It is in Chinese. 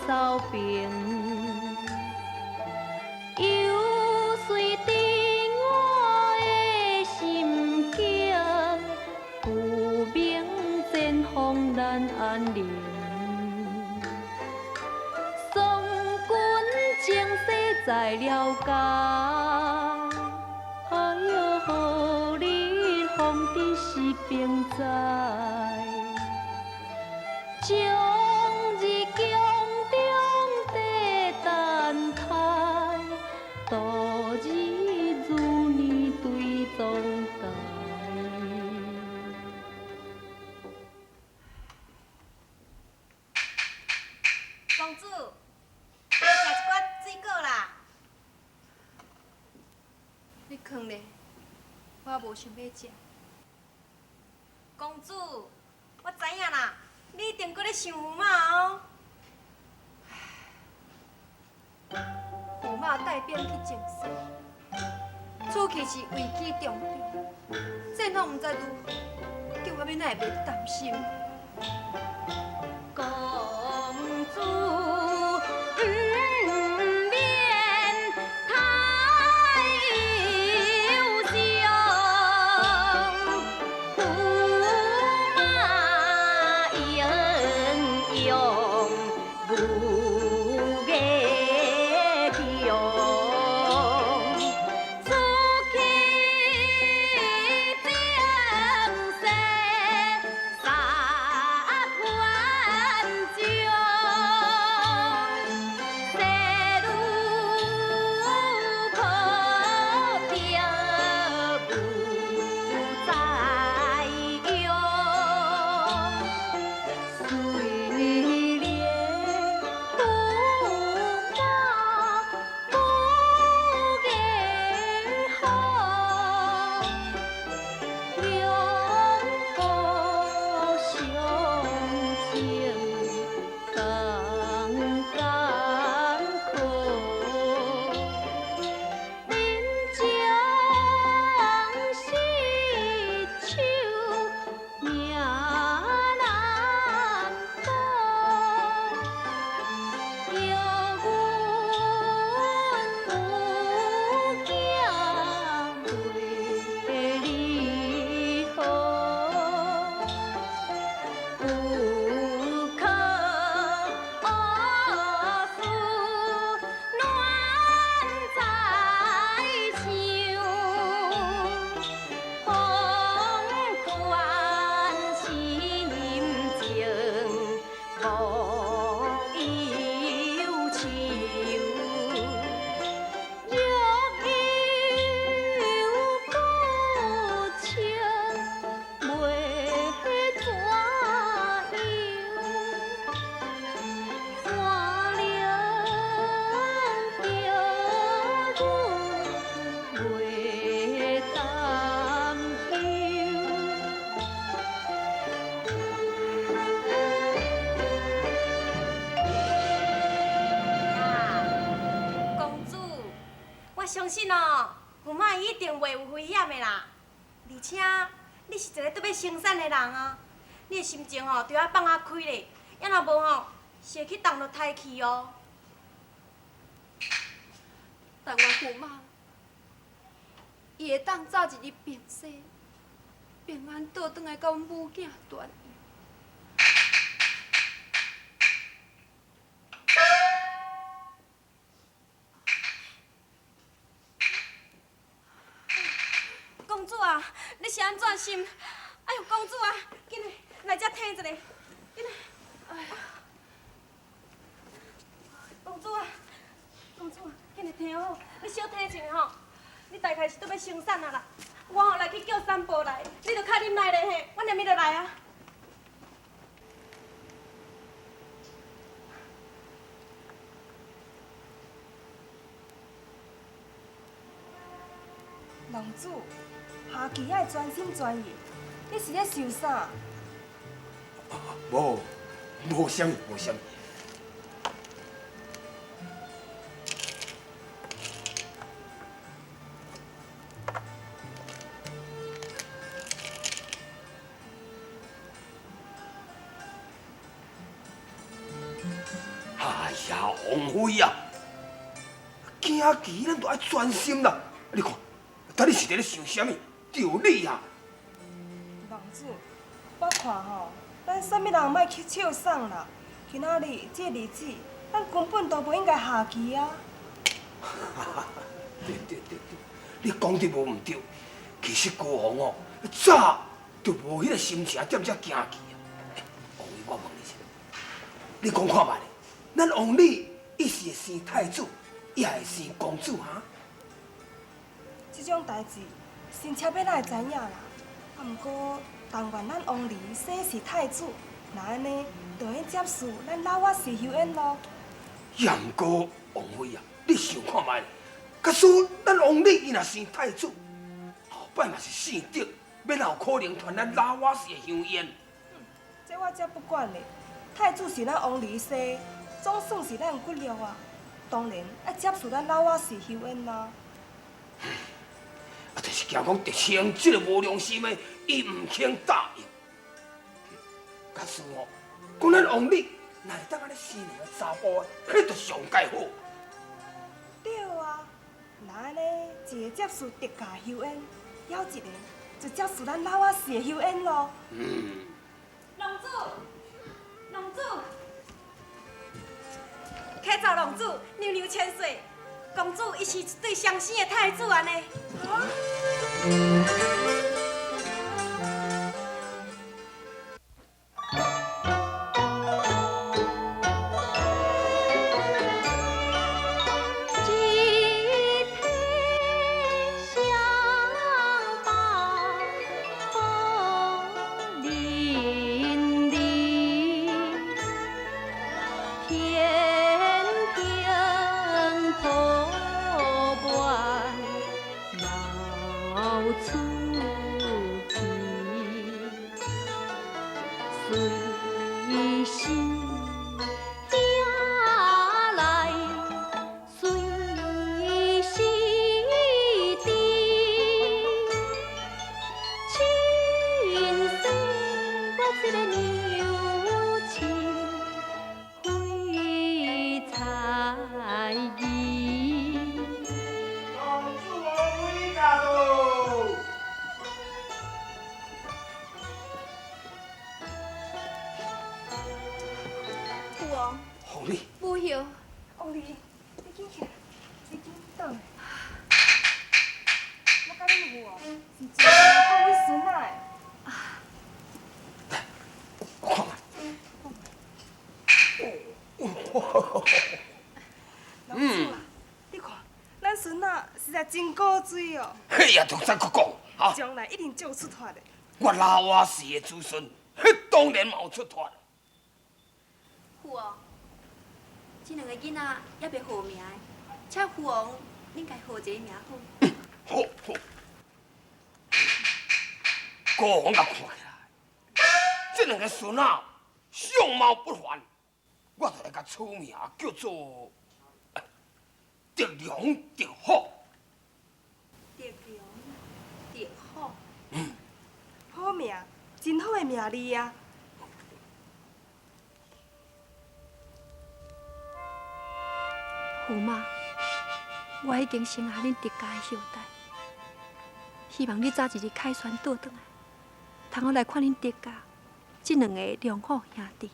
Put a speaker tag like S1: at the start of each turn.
S1: 扫平，又随着我的心境，不明前方难安宁。送君情世在了解，哎呦，你方知是并在。将日宫中地等待，度日如年对总台。
S2: 公主，食一罐水果啦。
S3: 你囥咧，我无想要食。
S2: 公主，我知影啦，你一定搁咧想驸马哦。
S3: 驸马带兵去征西，此去是危机重重，这拢毋知如何，叫我要哪会袂担心？
S1: 公主免太忧伤，驸马英勇不言强。出去征西，杀汉将，西路可定不再用，虽连驸马不言好，两国相情更艰苦。临江西手命难保，有阮有囝为你好，不可负乱在想，风惯心情无忧愁。若有故情，袂怎样？怎能叫阮袂担
S2: 公主，我相信哦，驸马伊一定袂有危险的啦。而且你是一个要生产的人啊，你的心情哦，就要放开咧，要若无吼，是会去动落胎气哦。
S3: 但我驸马，伊会当早一日病逝，平安倒转来甲阮母囝团圆。
S2: 公主啊，你是安怎心？哎呦，公主啊，紧来来遮听一下，紧来。哎呀，公主啊，公主啊，紧来听好，你小听一下吼。你大概是要生产啊啦，我吼来去叫三宝来，你着较忍耐咧嘿，我连咪就来啊。
S4: 龙主，下棋爱专心专意，你是咧想啥？
S5: 无啥物，无啥物。哎呀，王妃啊，行棋咱都爱专心啦。你看，等你是伫咧想啥物？着你啊！
S4: 王子，我看吼，咱啥物人莫去笑送啦。今仔日这日子，咱根本都无应该下棋啊。对，你讲得无毋对。其实国王哦，早就无迄个心情踮遮行棋啊。王妃，我问你一下，你讲看觅，咱王李伊是会生太子，也会生公主哈？这种代志，神妾要哪会知影啦？啊，毋过但愿咱王离生是太子，那安尼就应接受咱老我是秀恩咯。
S5: 也毋过王妃啊，你想看觅，假使咱王李伊若生太子，后摆嘛是生得，要哪有可能传咱老我是的香烟？
S4: 这我才不管咧。太子是咱王离生，总算是咱骨肉啊。当然要接受咱老我是秀恩啦。
S5: 啊，就是惊讲狄青这个无良心的，伊唔肯答应。假使哦，讲咱王李哪会当安尼生两个查甫的，迄就上介好。
S4: 对啊，那安尼一个接受狄家秀恩，还一个就接受咱老我是的秀恩咯。
S2: 龙主，龙主，启奏龙主，娘娘千岁，公主伊是一对相生的太子安尼。
S5: 王李，
S3: 不要，
S4: 王离，你紧起来，你紧倒来。我甲恁父哦，是真心靠你孙仔的。
S5: 来，我看
S4: 老子啊，你看，咱孙仔实在真古锥哦，
S5: 迄也同咱搁讲哈。
S4: 将来一定就有出头的。
S5: 我老我是的子孙，迄当然嘛有出头。
S3: 父王，这两个囡仔也袂好名的，请父王恁家好一个名好。
S5: 好，国王甲看起来，这两个孙仔相貌不凡，我就来甲取名叫做狄良狄好。
S3: 狄良狄好。
S4: 好名，真好的名字啊！
S3: 父妈，我已经生下恁狄家的后代，希望你早一日凯旋倒转来，通好来看恁狄家这两个良好兄弟。